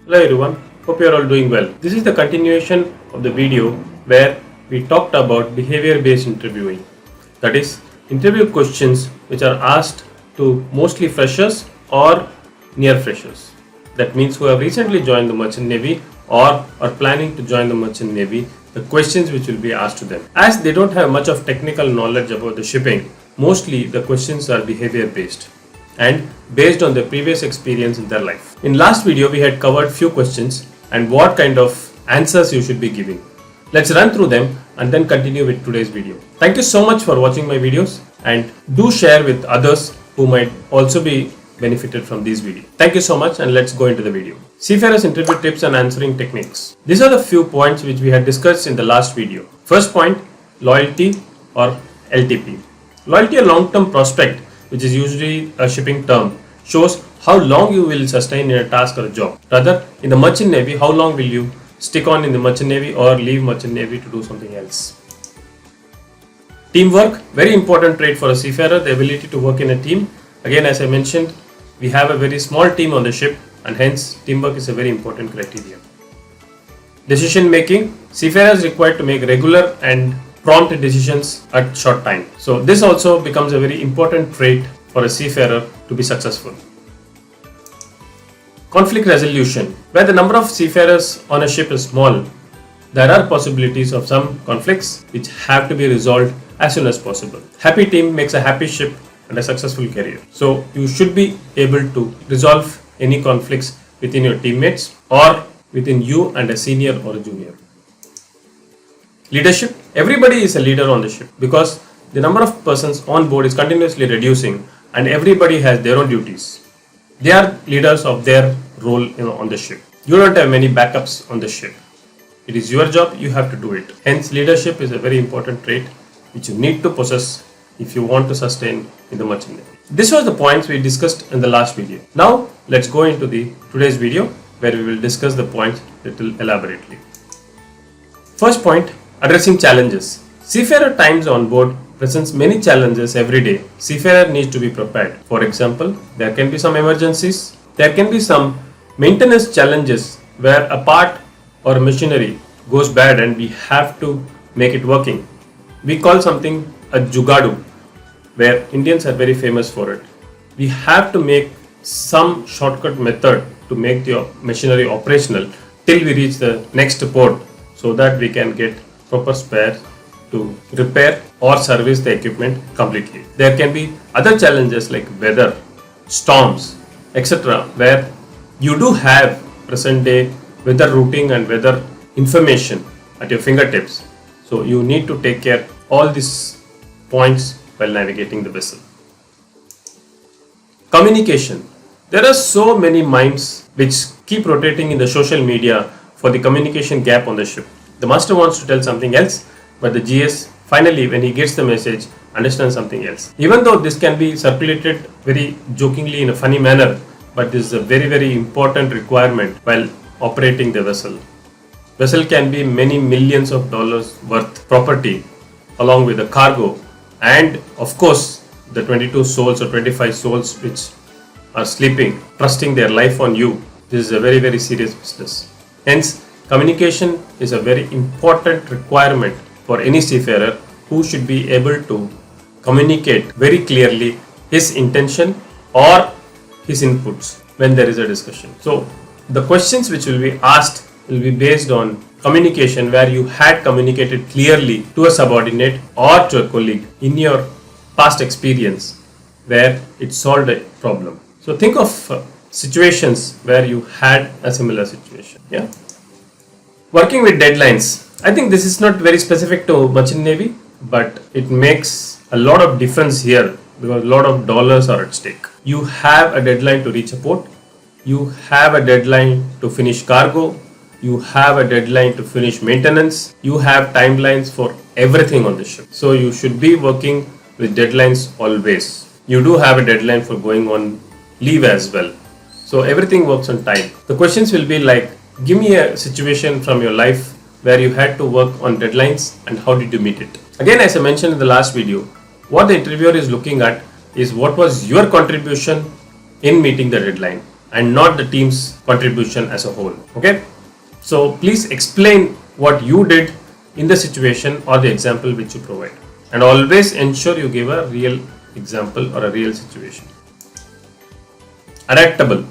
Hello everyone, hope you are all doing well. This is the continuation of the video where we talked about behavior based interviewing. That is, interview questions which are asked to mostly freshers or near freshers. That means who have recently joined the Merchant Navy or are planning to join the Merchant Navy, the questions which will be asked to them. As they don't have much of technical knowledge about the shipping, mostly the questions are behavior based and based on their previous experience in their life. In last video we had covered few questions and what kind of answers you should be giving. Let's run through them and then continue with today's video. Thank you so much for watching my videos and do share with others who might also be benefited from these videos. Thank you so much and let's go into the video. Seafarers interview tips and answering techniques. These are the few points which we had discussed in the last video. First point, loyalty or LTP. Loyalty, a long-term prospect, which is usually a shipping term, shows how long you will sustain in a task or a job. Rather, in the Merchant Navy, how long will you stick on in the Merchant Navy or leave Merchant Navy to do something else. Teamwork, very important trait for a seafarer, the ability to work in a team. Again, as I mentioned, we have a very small team on the ship and hence teamwork is a very important criteria. Decision making, seafarers required to make regular and prompt decisions at short time. So this also becomes a very important trait for a seafarer to be successful. Conflict resolution. Where the number of seafarers on a ship is small, there are possibilities of some conflicts which have to be resolved as soon as possible. Happy team makes a happy ship and a successful career. So you should be able to resolve any conflicts within your teammates or within you and a senior or a junior. Leadership. Everybody is a leader on the ship because the number of persons on board is continuously reducing and everybody has their own duties. They are leaders of their role on the ship. You don't have many backups on the ship. It is your job, you have to do it. Hence, leadership is a very important trait which you need to possess if you want to sustain in the Merchant Navy. This was the points we discussed in the last video. Now, let's go into today's video where we will discuss the points little elaborately. First point, addressing challenges. Seafarer times on board presents many challenges every day. Seafarer needs to be prepared. For example, there can be some emergencies. There can be some maintenance challenges where a part or machinery goes bad and we have to make it working. We call something a jugadu, where Indians are very famous for it. We have to make some shortcut method to make the machinery operational till we reach the next port so that we can get proper spare to repair or service the equipment completely. There can be other challenges like weather, storms, etc. where you do have present day weather routing and weather information at your fingertips. So you need to take care of all these points while navigating the vessel. Communication. There are so many minds which keep rotating in the social media for the communication gap on the ship. The master wants to tell something else, but the GS finally, when he gets the message, understands something else. Even though this can be circulated very jokingly in a funny manner, but this is a very, very important requirement while operating the vessel. Vessel can be many millions of dollars worth property along with the cargo and of course the 22 souls or 25 souls which are sleeping, trusting their life on you. This is a very, very serious business. Hence, communication is a very important requirement for any seafarer who should be able to communicate very clearly his intention or his inputs when there is a discussion. So the questions which will be asked will be based on communication where you had communicated clearly to a subordinate or to a colleague in your past experience where it solved a problem. So think of situations where you had a similar situation. Yeah. Working with deadlines. I think this is not very specific to Merchant Navy, but it makes a lot of difference here because a lot of dollars are at stake. You have a deadline to reach a port. You have a deadline to finish cargo. You have a deadline to finish maintenance. You have timelines for everything on the ship. So you should be working with deadlines always. You do have a deadline for going on leave as well. So everything works on time. The questions will be like, give me a situation from your life where you had to work on deadlines and how did you meet it. Again, as I mentioned in the last video, what the interviewer is looking at is what was your contribution in meeting the deadline. and not the team's contribution as a whole. Okay, so please explain what you did in the situation or the example which you provide, and always ensure you give a real example or a real situation. Adaptable.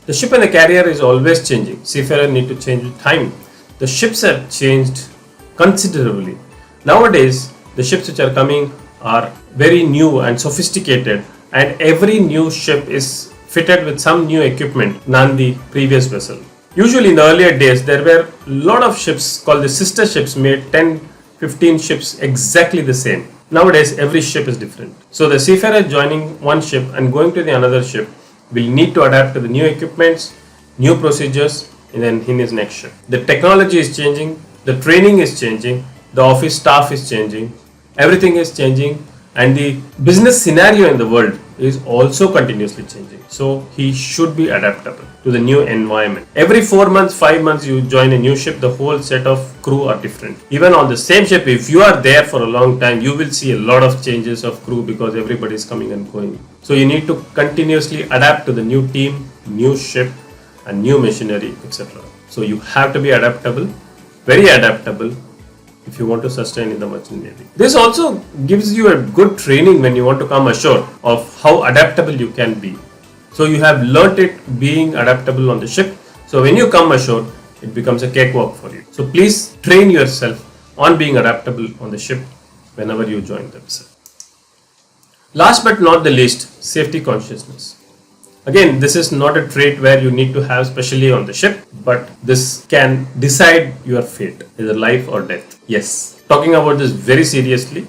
The ship and the carrier is always changing. Seafarers need to change with time. The ships have changed considerably. Nowadays, the ships which are coming are very new and sophisticated, and every new ship is fitted with some new equipment than the previous vessel. Usually in the earlier days, there were a lot of ships called the sister ships, made 10, 15 ships exactly the same. Nowadays, every ship is different. So the seafarer joining one ship and going to the another ship will need to adapt to the new equipments, new procedures in his next ship. The technology is changing, the training is changing, the office staff is changing, everything is changing, and the business scenario in the world is also continuously changing. So he should be adaptable to the new environment. Every 4 months, 5 months you join a new ship, the whole set of crew are different. Even on the same ship, if you are there for a long time, you will see a lot of changes of crew because everybody is coming and going. So you need to continuously adapt to the new team, new ship, and new machinery, etc. So you have to be adaptable, very adaptable, if you want to sustain in the merchant navy. This also gives you a good training when you want to come ashore of how adaptable you can be. So you have learnt it being adaptable on the ship. So when you come ashore, it becomes a cakewalk for you. So please train yourself on being adaptable on the ship whenever you join the vessel. Last but not the least, safety consciousness. Again, this is not a trait where you need to have specially on the ship, but this can decide your fate, either life or death. Yes, talking about this very seriously,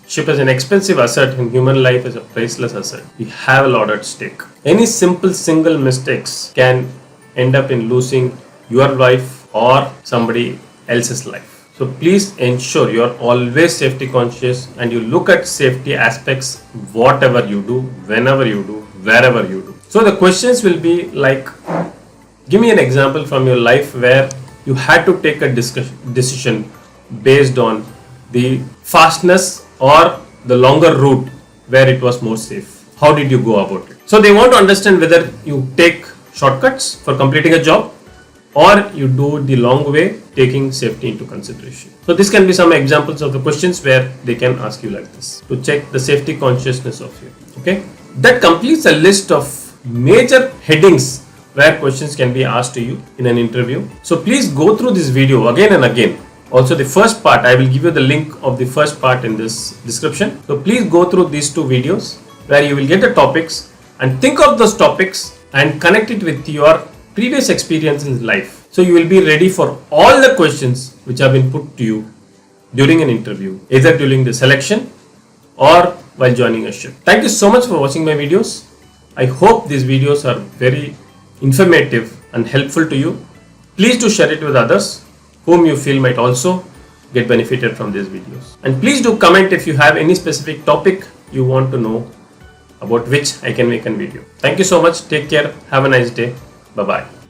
ship is an expensive asset and human life is a priceless asset. We have a lot at stake. Any simple single mistakes can end up in losing your life or somebody else's life. So please ensure you are always safety conscious and you look at safety aspects whatever you do, whenever you do, wherever you do. So the questions will be like, give me an example from your life where you had to take a decision based on the fastness or the longer route where it was more safe. How did you go about it? So they want to understand whether you take shortcuts for completing a job or you do the long way, taking safety into consideration. So this can be some examples of the questions where they can ask you like this to check the safety consciousness of you. Okay, that completes a list of major headings where questions can be asked to you in an interview. So please go through this video again and again. Also the first part, I will give you the link of the first part in this description. So please go through these two videos where you will get the topics and think of those topics and connect it with your previous experience in life. So you will be ready for all the questions which have been put to you during an interview, either during the selection or while joining a ship. Thank you so much for watching my videos. I hope these videos are very informative and helpful to you. Please do share it with others whom you feel might also get benefited from these videos. And please do comment if you have any specific topic you want to know about which I can make a video. Thank you so much. Take care. Have a nice day. Bye-bye.